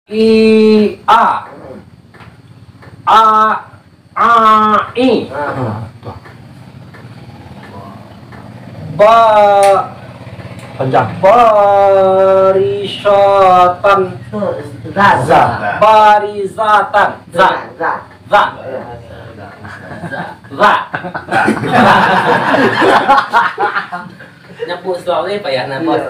I A I Panjang. Barisatan barizatan za Nyebut soalnya apa ya nafas.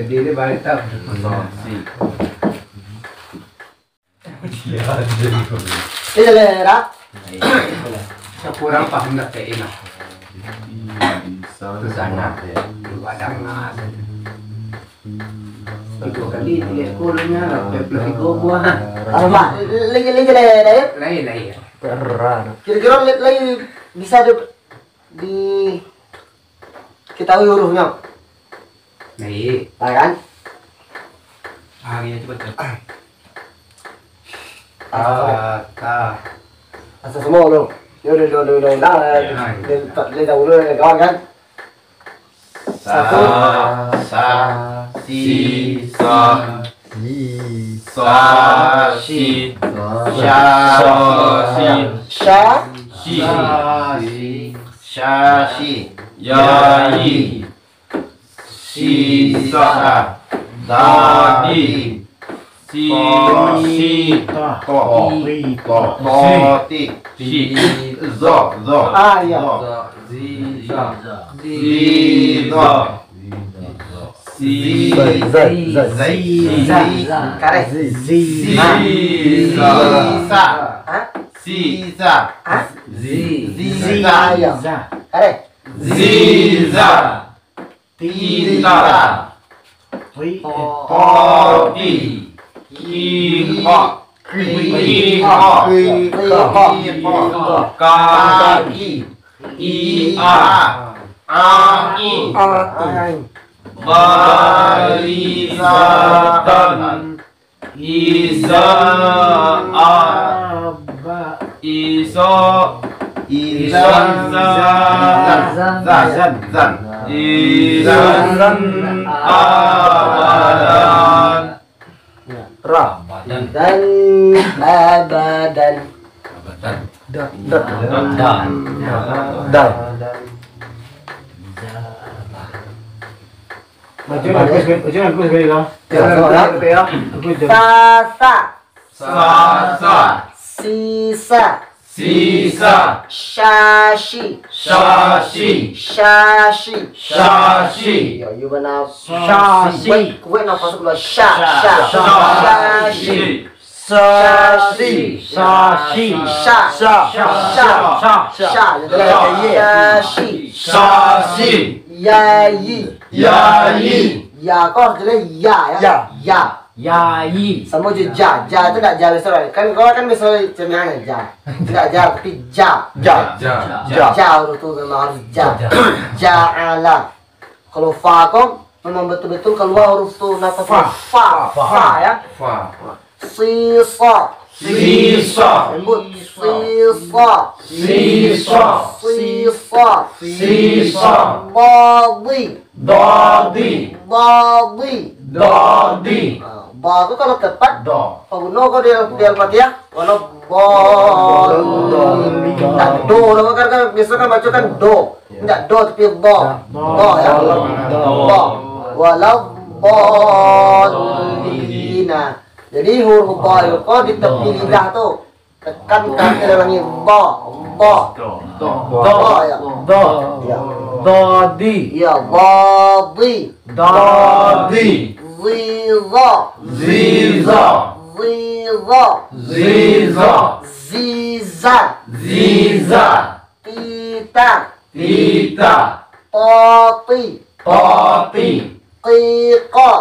Dia balik tahu. Ini lera. Kurang paham nak kayak ini. Itu sangat badang. Itu kali dia kulnya peplek buah. Apa? Lagi lera ya? Lain. Terang. Kira-kira lagi bisa di ketahui hurufnya. Naik. Kan? Hari coba cek. Asal semua dulu. Udah. Lihat dulu kawan kan. Satu. Si sisa dadi zo Iya. barizatan Dan abadan. Sasa. Sisa. Shashi. Yo, you wanna Shashi. Wait, now masuk dulu. Shashi. Ya, kok jadi ya. Yai Sama je ja itu tidak ja besar kan kau kan besar cemilannya ja tidak ja tapi ja huruf itu memang harus ja ja'ala. Kalau fa kok memang betul-betul keluar huruf itu nafas fa ya. Sisa lembut sisa dadi ba itu kalau tepat pengguna kau dia Al-Fatihah kalau tidak do kan biasa kan baca kan do tidak do tapi do ya walau bolina. Jadi huruf ba itu kau di tepi lidah tuh tekan kaki lagi ba ya Dadi ya badi ziza tita poti qiqa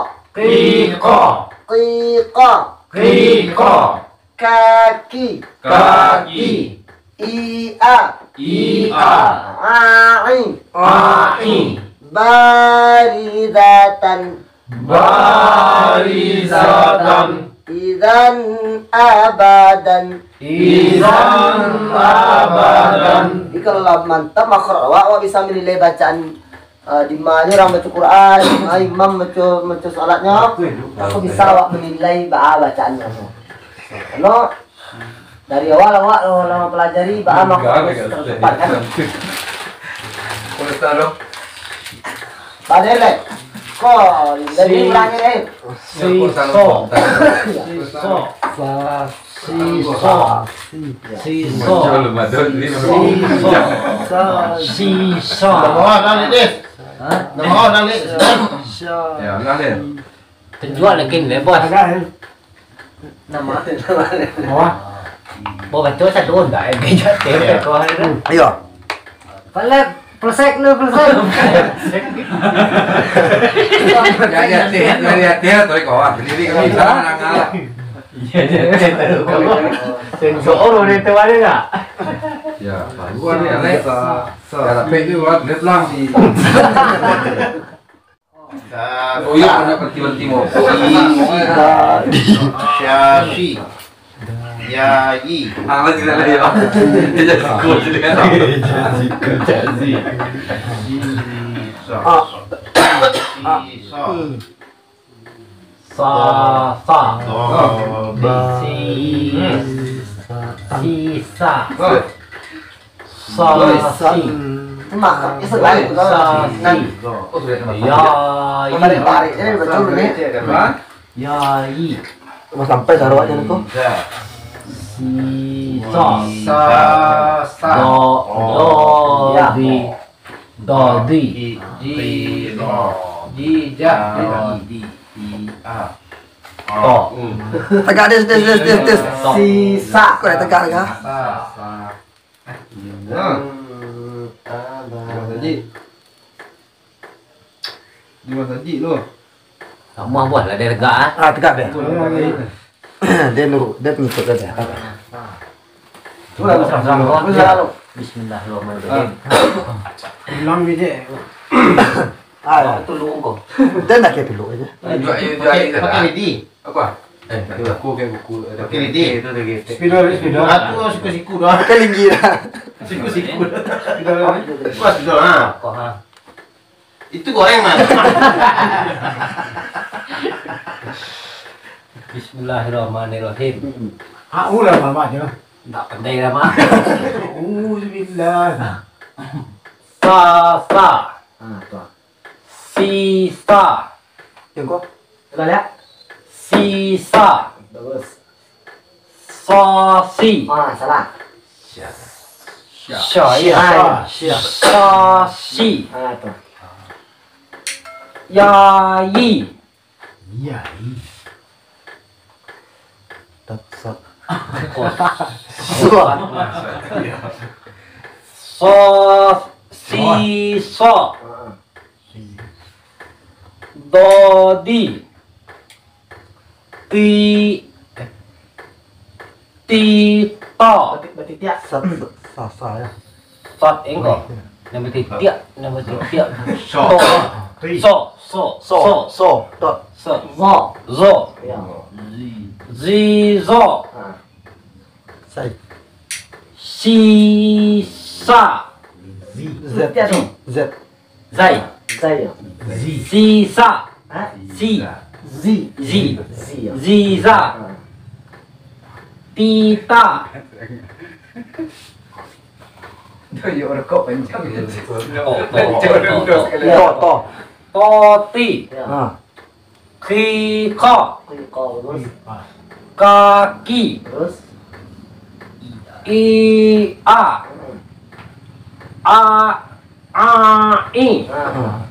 kaki, Kaki. ia, Ia. ai, Ai. baridatan, Barizatan. idan abadan. Izan abadan. Jadi kalau mantap makro awak bisa menilai bacaan di mana orang baca Quran, imam baca salatnya, aku bisa awak menilai bacaannya. Kalau dari awal awak lama pelajari makro tepat kan? Padahal kau dari ulangi deh. Penjual lagi nih bos. Nama. Bos betul saya doon dah. Gaya teh kau hari ni. Ayo. Pelek, persek lu persek. Hati-hati tuh kau. Ini kami sana nangal. Sensor udah itu ada nggak? Ya, gua nih aneh. Ya, tapi itu buat neplang di. Oh iya, ada penting-penting mau. Syafi. Yai. Ah, lagi ada ya. Jadi cool jadi kan. Sa sisa Makan, itu lagi tuh. Oh, sudah sama. Kemarin tarik ini betul nih. yai Mas sampai taruh aja tuh. sisa Sa. dodi Tegak des. Sisa. Kau dah tegak kah? Gimana tadi lo? kamu buat lah dia tegak ah. Ah, tegak deh. Dia nurut, dia ngikut aja. Bismillahirrahmanirrahim. Ulang biji. Ah, Tolong kau. dia nak kayak dulu aja. Pakai lidi. Apa? Aku kayak buku. Pakai lidi. Spidol. Aku siku-siku doang. Pakai linggi dah. Siku-siku. Pas dulu ah. Kau ha. Itu goreng mas. Bismillahirrahmanirrahim. Aku lah mama je. Tak pandai lah mak. Bismillah. Sa Ah, tuh. sisa Yang kau? Sudah lihat? sisa Bagus. sosi Ah, salah. syaya sosi Ah, tuh. yai Iya. Tatsat. siso dodi tito Berarti tiap. Sasa ya. sot engko nama titik So. so Dot. zo Ya. zizo Ah. Sai. sisa Z. Z. zai Saya. sisa Ah. si Z. zi Z. ziza Ah. tita To. toti Ah. kiko Kau terus. kaki Terus. ia ai Ah.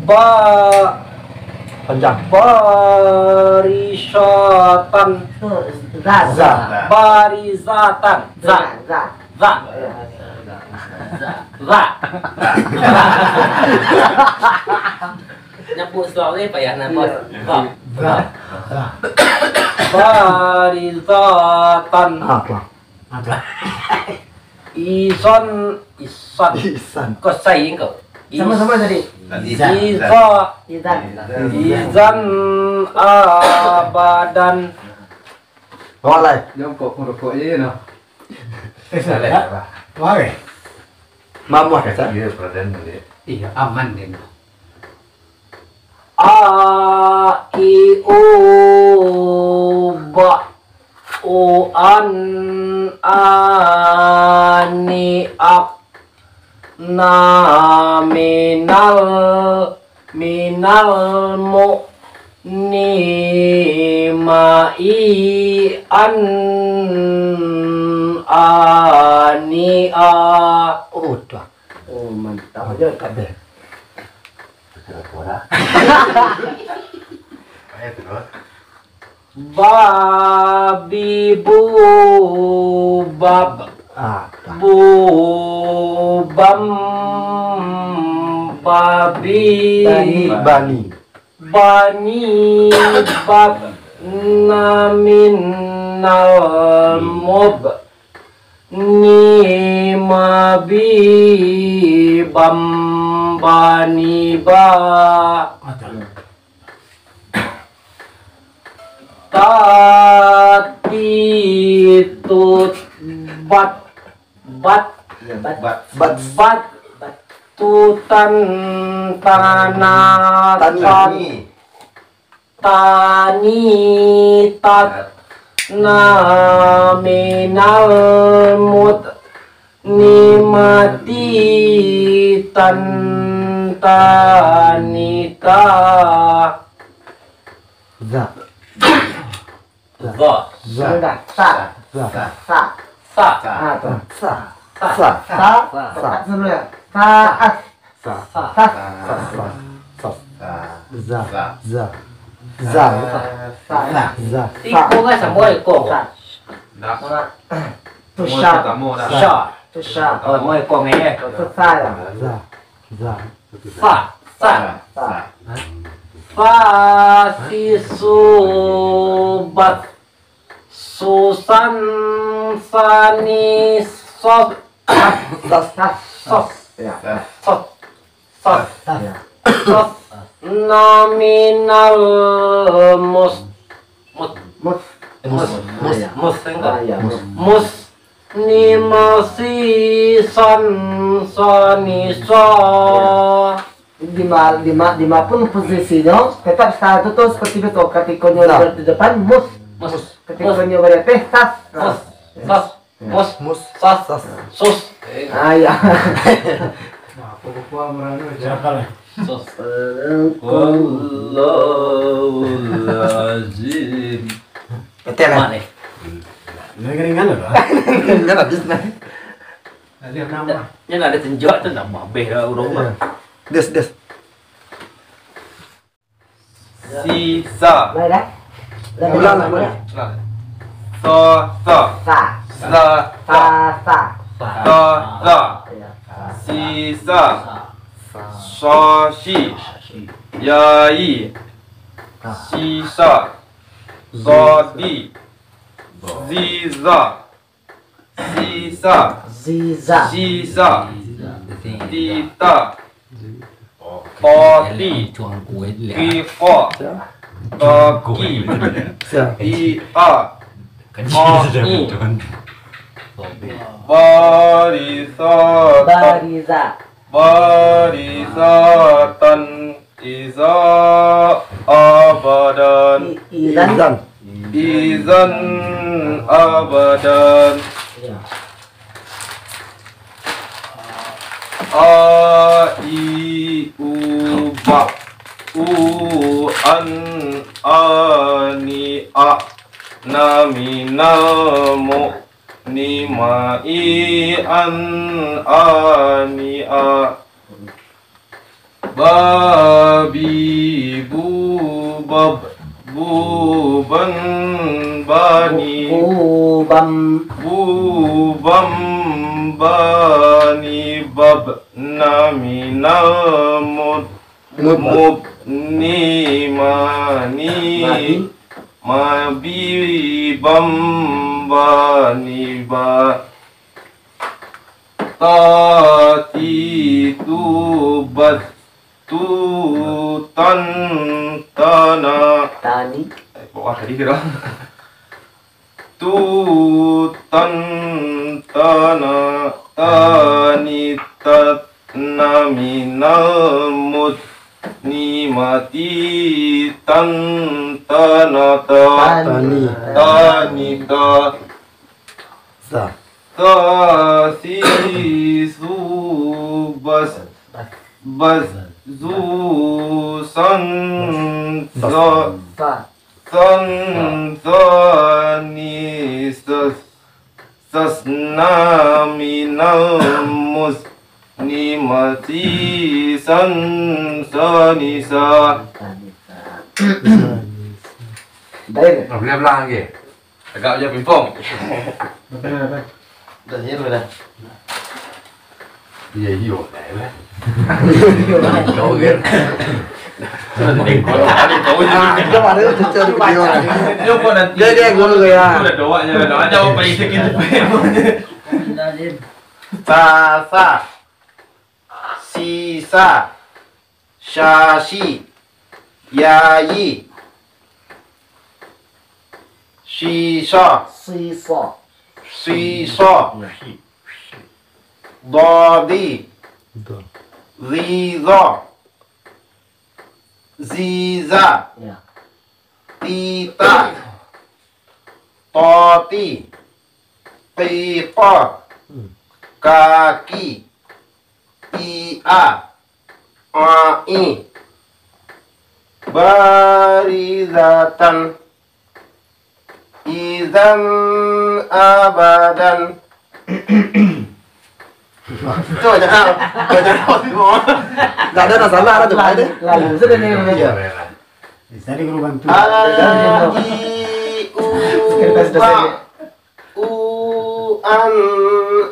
ba Panjang. barisatan Za. barizatan za Za. za za Nyebut soalnya payah nambah. Barizatan. Apa? Ison. Kau say kau. Sama-sama tadi. Izan abadan. Walai. Jongkok merokoknya no. Mamu ada. Iya, peradan dia. Iya, aman deh. A I U ba u an ani ak na minal mu ni ma i an ani a. Udah. Oh, mantap aja kabeh. Babi bu bab bu bam babi Bani. bani bab namin nal mob ni mabi bam bani ba tati tut bat tutan tanatan tani tat naminal mut nimati tan tanita Za. Enggak. Sa. Sa. Dulu ya. Saat. Za. Iko nga sa mo iko. Tusha. Sha. Oh, mo iko ngayon. Sa. Fasisubat susan sani sos nominal mus nimasi son soni so. Dimanapun posisinya tetap satu tuh seperti itu ketika nyoba di depan mus ketika nyoba di teh tas sus ya Astagfirullahaladzim. betul Mana? nggak habis nih Yang ada tenjok tu nama beh rumah. des Sisa. baik dah Ulang. So. sa Sisa. Soshi. Yai. Sisa. Zodi. Ziza. Sisa. Tita. Toti. Kifo. Toki. Ia. Oni. Barisatan. Iza. Abadan. Izan. Abadan. I u ba u an ani a naminamu ni ma i an ani a babi bu bab buban bani bubam bani bab naminal mub ni ma ni ma bi bam ba ni ba ta ti tu bat tu tan ta na Tani. bawah tadi kira tu tan ta na ta ni ta na mi na mut ni mati tan ta na ta Tani. ta ni ta Sa. ta si su bas bas zu san za Sa. san za ni sas na mi na mus ni mati san sa ni sa Tani. Baik. Lep lang kìa. agak je pimpong Dah siap dah. Iya hiểu đấy đấy. Cậu biết. Các bạn ơi, chơi được video này. Jom pun nanti Dia guru ya. Sudah doanya doa jawab pada sikit Dah Din. sa sa si sa sha shi ya yi shi sha Si so. si sa da di zi za zi za Ya. ti ta to ti ti pa kaki i a i barizatan izan abadan coba jangan semua Gak ada nggak salah ada tuh. Lalu sudah nih aja. Saya guru bantu. Aji u an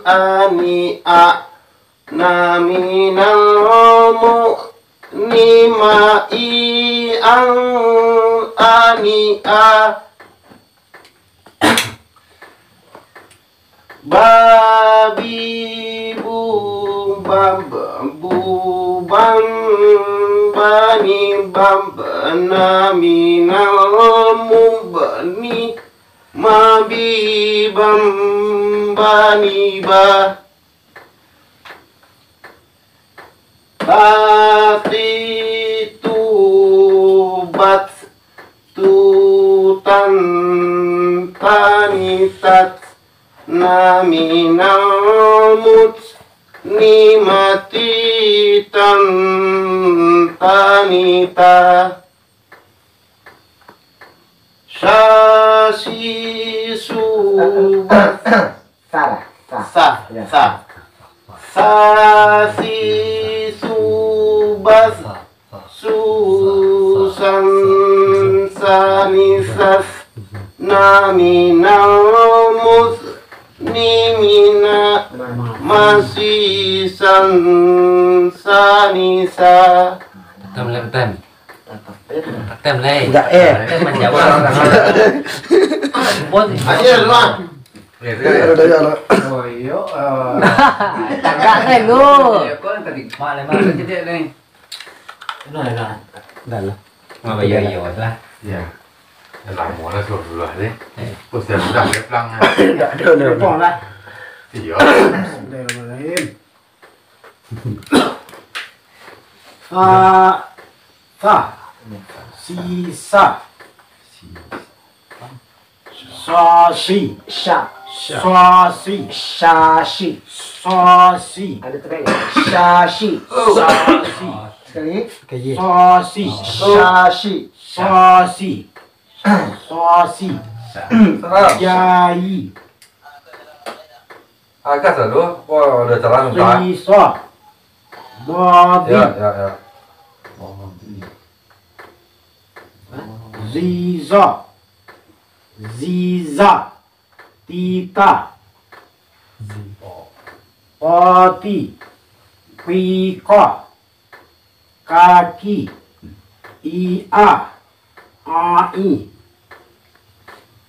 ani a naminal mu ni ma i an ani a babi bu bam bani bam naminal mu bani ma bi bam bani ba Bati tu bat tu tan tanitat naminal mut nimati tan tanita Shasi subat Salah. sa sa Sasi subas susan sanisas naminal mus nimina masih san sanisa Tem. Tem lagi. Enggak Tem menjawab. Buat aja lah Lihat Udah kan? ya lo. Oh iya. Enggak nih lu. Kau tadi malam jadi nih. Udah lah. mà bây giờ nhiều rồi ta. Iya. Làm món là sổ rồi đấy. Cô sẽ làm lep lang ha. Enggak ada nih. Pon lah. Iya. Bismillahirrahmanirrahim. Fa si sa si Sya. si Ada tegaknya. si Sekali. si yai Agak selalu. Wah, udah jalan entah. Babi Ya, ya, ya. Ziza Tita Pati Pika Kaki Ia. Ai.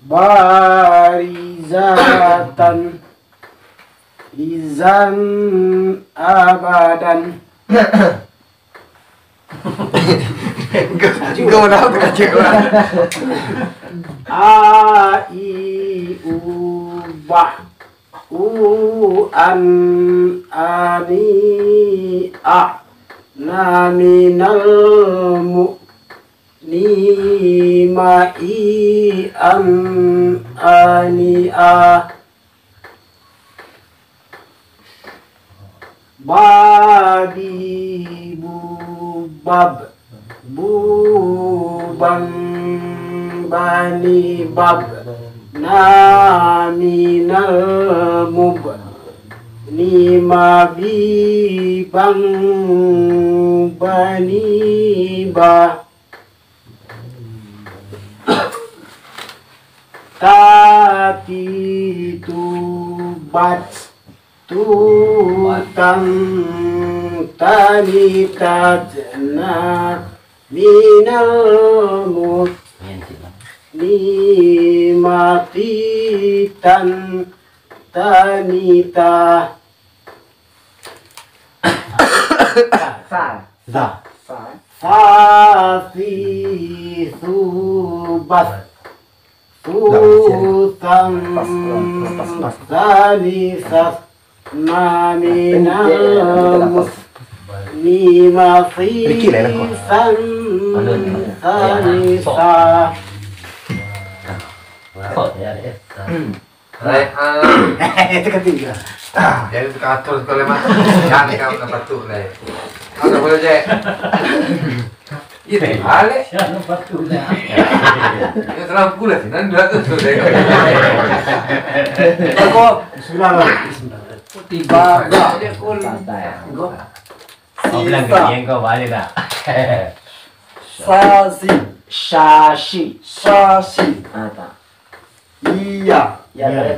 Barizatan. Izan abadan. Gue mau tahu kan cek A I U Ba U An Ani A Na Minal Mu Ni Ma I An Ani A Babi Bu Bab Bubang Bani Bab Naminal Mub Nima Bibang Bani Ba Tati Tubat Tutang Tani Tajna Minal Mut Nimatitan Tanita Fasi Subat Tutang Tanisas Naminal Mut Lima fisan sanisa. Itu ketiga. Jadi katur kalau mah jangan kamu dapat tuh leh. Kamu boleh je. Ini ale. Ini terlalu pula sih. Nanti dua tuh deh. Aku Bismillah. Tiba dia kul. Kau bilang gini kau balik dah. Sasi, Shashi, Shashi. Apa? Iya, Yai.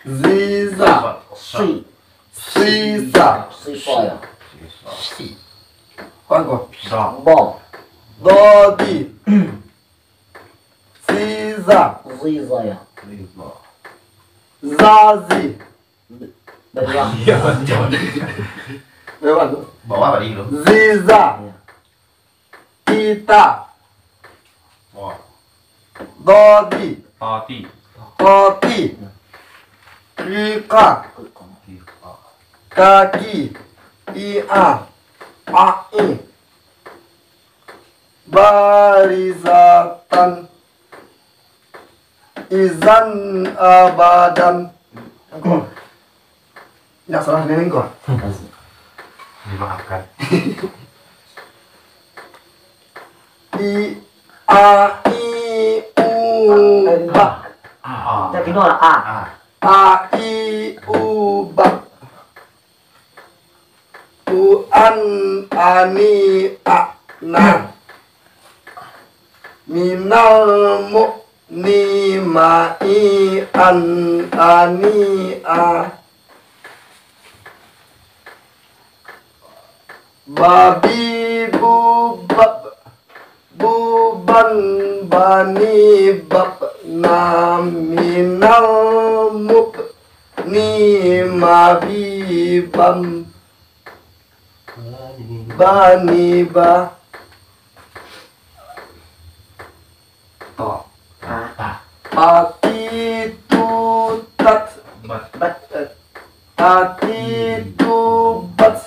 Ziza, Si, Sisa, Sifoya, Si. Quanto? Bom. Dodi. Siza, Ziza ya. Zazi. Bawa apa ini lo? Ziza. Kita. Dodi. Tati. Koti. Rika. Kaki. Ia. Ai. Barizatan. Izan abadan. Nggak salah neneng kok. Dimaafkan. I A I U Ba. Jadi nora A. A I U Ba. U An Ani A Na. Minal Mu Ni Ma I An Ani A. Babi Bubab Buban Bani Bab Naminal Mub Ni Ma Bibam Bani Ba Ati Tutat Ati Tubat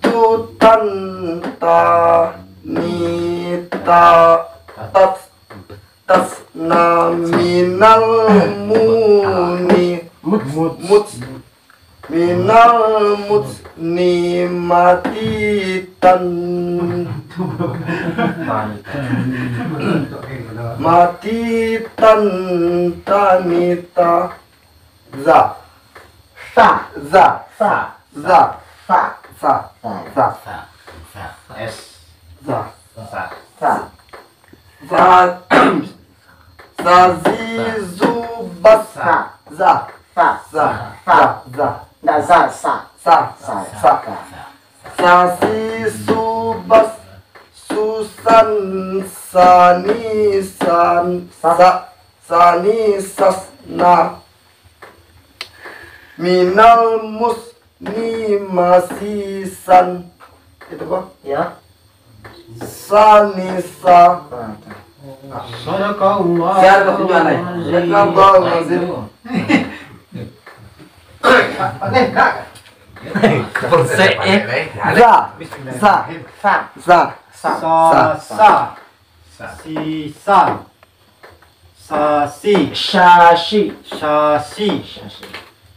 Tutan Ta Nita Tat Tas Naminal Muni Mut Minal Mut Nimatitan Matitan Tanita Za Sa Za Sa Za Sa Sa Sa S. Za Sa. Sa Za Zazizu Basa Za Sa Za Za Za Nggak Za Sa Sasi subas susan sani sasna minal musni masisan itu kok ya sanisa Sadaqallah. Siar ke tujuan lain. Sadaqallah. Oke, Kak. Persek Shashi.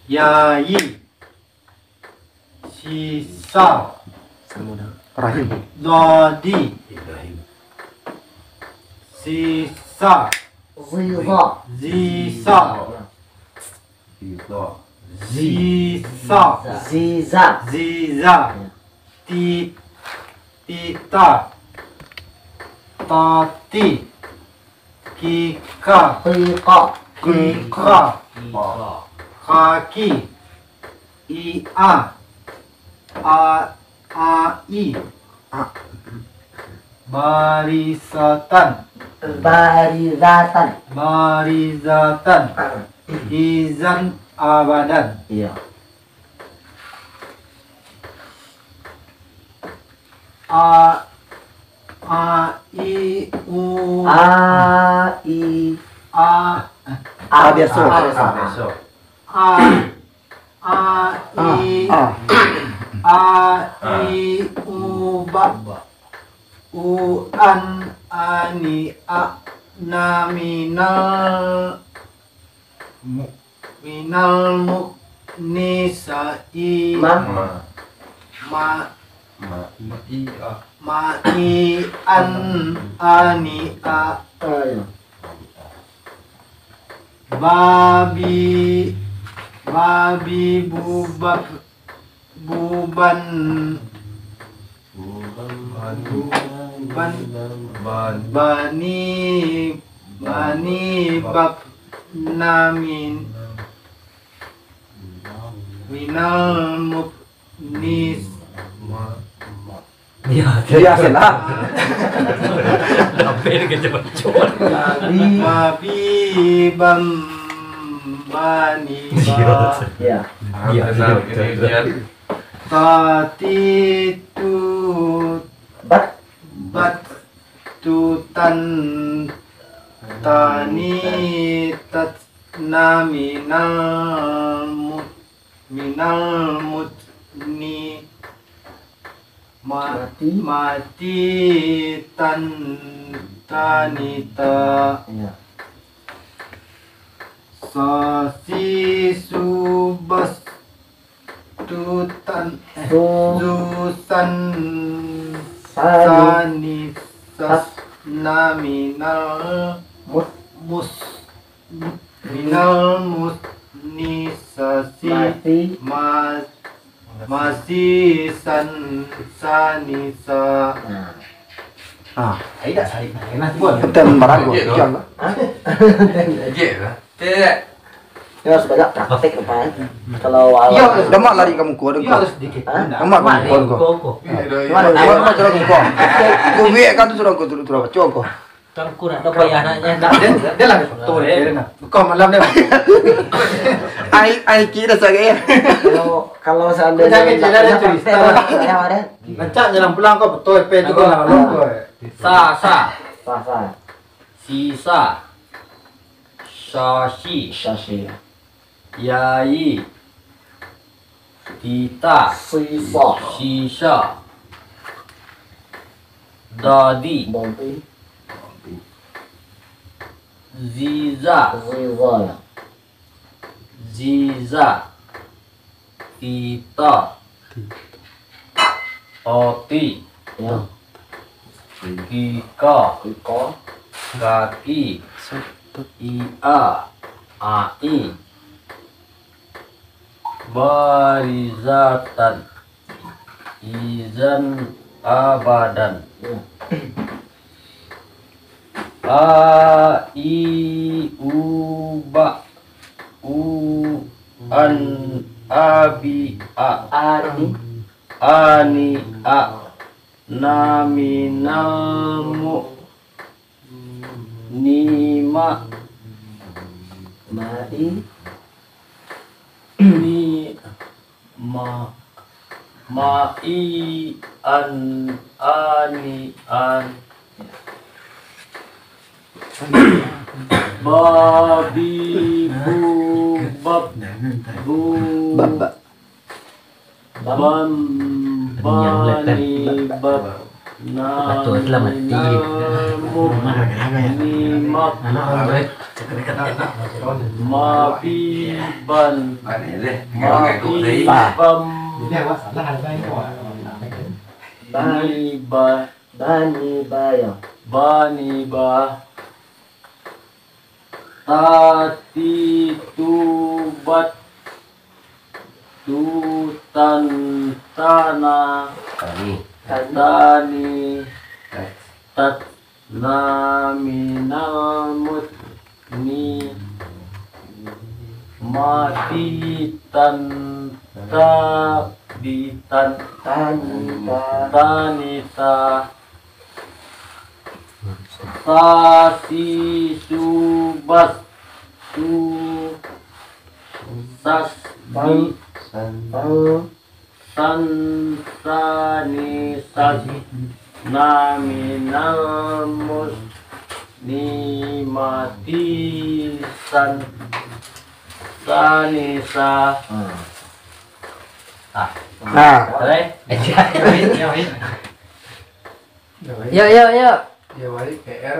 Yayi. Sisa. Rahim. Dodi. Sisa. Zisa. Ziza. Tita. Tati. Kika. Kaki. Ia. Ai. Barizatan. Izan abadan. Iya. Minal muknisa babi buban bani bab namin minal muknis Biasa lah. Apa ini kecepatan? babi bani Ya. tatitu batutan tani tatna minal mutni mati tanita sasi subas tutan susan sani sasna minal musni sasi masih sanisa. Tidak saya enak buat. Tem barang gua. Jangan. Ya harus banyak praktek apa? Kalau awal demak lari kamu kuat dong. Harus sedikit. Demak kamu kuat. Mana demak sudah kuat. Kau biar kan tu sudah kuat tu coba. Kan kurang ada payah anaknya. Dia lah betul ya. Kau malam dia. Ai kira saya. Kalau seandainya jalan Lancak jalan pulang kau betul pe tu kau Sa. Sisa. Shashi. Yayi. Tita. Sisa. Dodi. Ziza. Tita. Oti. Kika. Kaki. Ia. Ai. Barizatan. Izan abadan. An abi Ani. Ani a naminamu nima Mai. ni mai an ani an babi bu bab bu Baba. bam bani bab Betul, selamat namu nimak mabiban Này đi, nghe cái cụ gì? mabibam Bani. baniba Bani baya. baniba tati tubat tutan tanah tani tat naminamut ni matitan tabitan Tanita. tanita tasi subas tu sasbi Bang. sansani sas naminamus nimati san sanisa Nah. Đấy. Yo. Ya balik PR.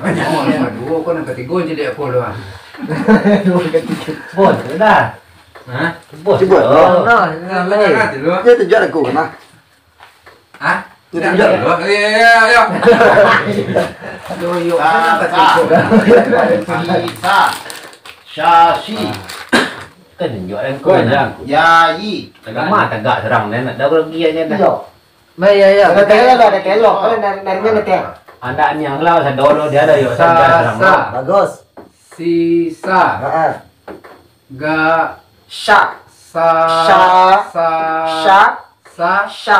Jangan dua kau nak ketiga jadi apa lu? Buồn nữa đã. Hah? Buồn. Chứ buồn Ờ. nó. Jangan dulu. Dia tunjuk aku kan. Hah? Dia Jangan tunjuk. dulu. Ya. Yo, kenapa ketiga? Sisa. Shashi. Kan tunjuk yang kau dah. Yayi. Tagak serang dan dah lagi aja dah. Yo. Maya. Ada telo ada telo. Kalau narinya ngetek. Anda yang lau sadolo dia ada yo serang. Bagus. Sisa. Heeh. Ga. Sha. Sa. Sha. Sa. Sha. Sa. Sha.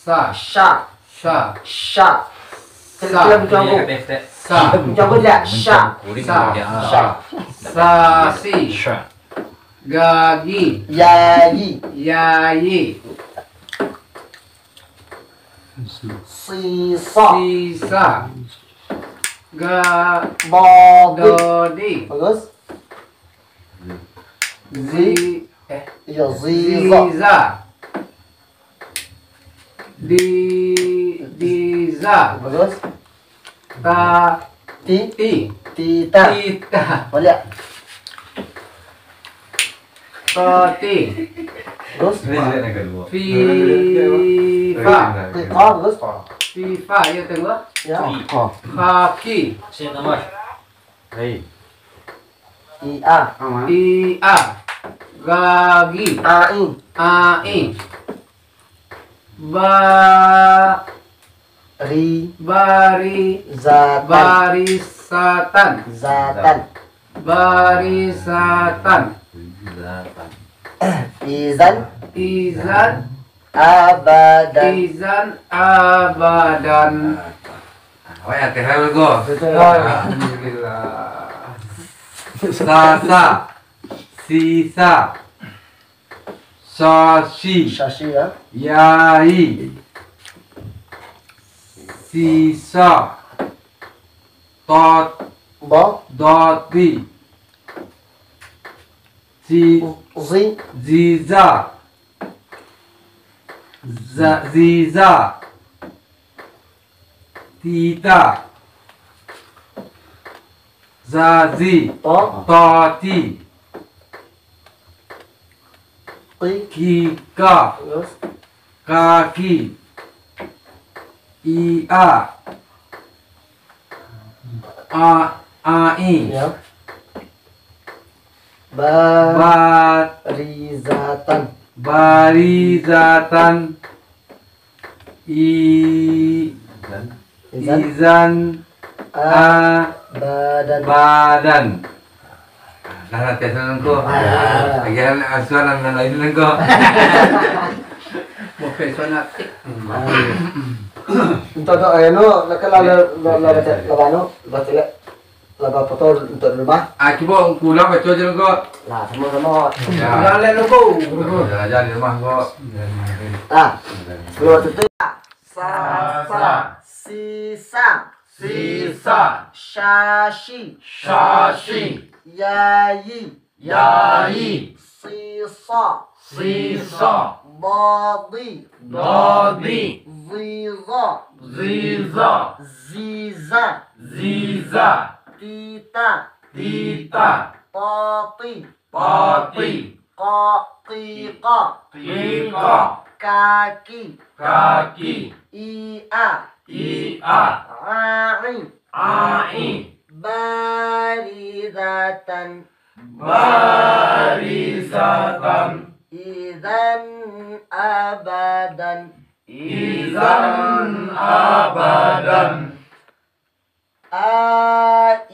Sa. Sha. Sa. Sha. Sa. Kita bukan aku. Sa. Bukan aku dia. Sha. Sa. Sa. Si. Gagi. Yayi. Yayi. Sisa. Sisa. Ga. Bagi. Dodi. Bagus. Zi. Yo ziza. Ziza. Diza. Bagus. Ta. Ti. Ti. Tita. Tita. Boleh. Toti. Bagus. FIFA. Tita. Bagus. FIFA ya tengok. Ya. Kaki. Ia. Ia. Gagi. Ai. Ai. Ri. Barisatan. Zatan. Barisatan. Izan. Izan. Abadan. Izan abadan. Wah, ya tehal go. Alhamdulillah. Sasa. Sisa. Sashi. Shashi ya. Yai. Sisa. Tot. Bo. Doti. Zi. Ziza. Ziza. Tita. Zazi. To. Toti. Ki. Kika. Bagus. Kaki. Ia. Ai. Ya. Barizatan. Barizatan. Izan. Abadan. Badan. Nah, nanti nengko. Agian asuhan yang lain nengko. Một phê xuân ạ. Untuk kalau laga foto untuk rumah. Coba pulang baca je nengko. Nah, sama-sama. Jalan lên nó cô. Jalan di rumah kok. Keluar itu sa sisa Sisa, shashi shashi, yayi yayi, sisa sisa, badi dodi, ziza ziza, ziza ziza, tita tita, tati pati, qaqiqa tika, kaki kaki, ia ia, ai ai, barizatan barisatan, idzan abadan izan abadan, ai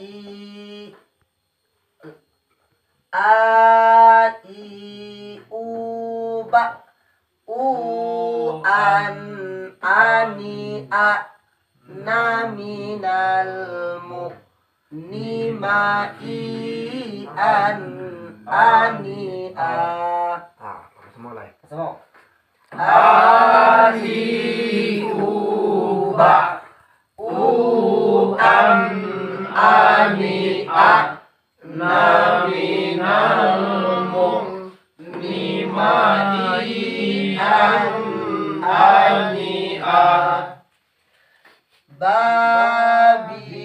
uba an ani naminal nimai an ani semua lagi semua ani uba an ani naminal nimai an ani babi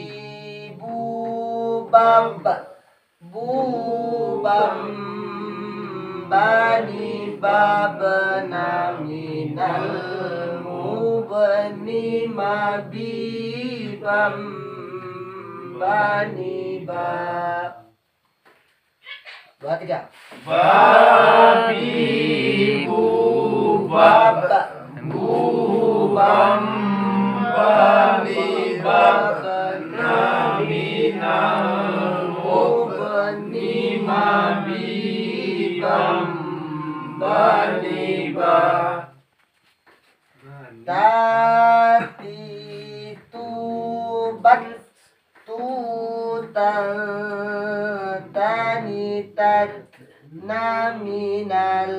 bubab bubam bani babna minal mubni mabibam bani ba 2, 3 babi bubab bubam bani babna minal mubni mabibam bani ba tati tubat tutan tanitat naminal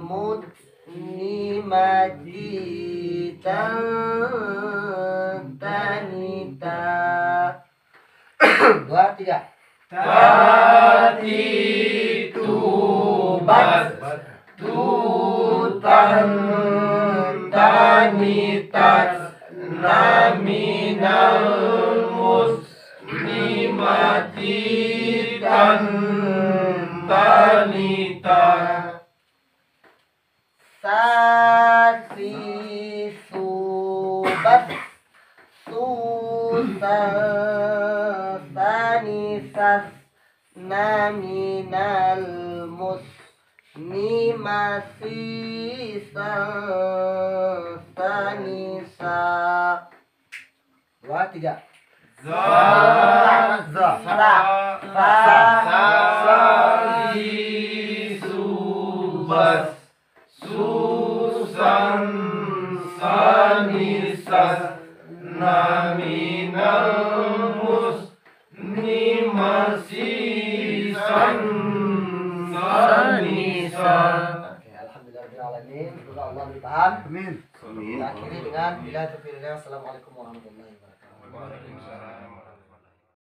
mudnimati tanita 2, 3 tati tubat tutan tanitat naminal muslimati tan tanita sasi subat susan sanisas naminal muslimasi sanisa 2, 3 subas susan sanisas naminal muslimasi sanisa. Alhamdulillahirrahmanirrahim. Semoga Allah bertahan. Amin. Kita akhiri dengan bila taufiq. Assalamualaikum warahmatullahi wabarakatuh. Waalaikumsalam.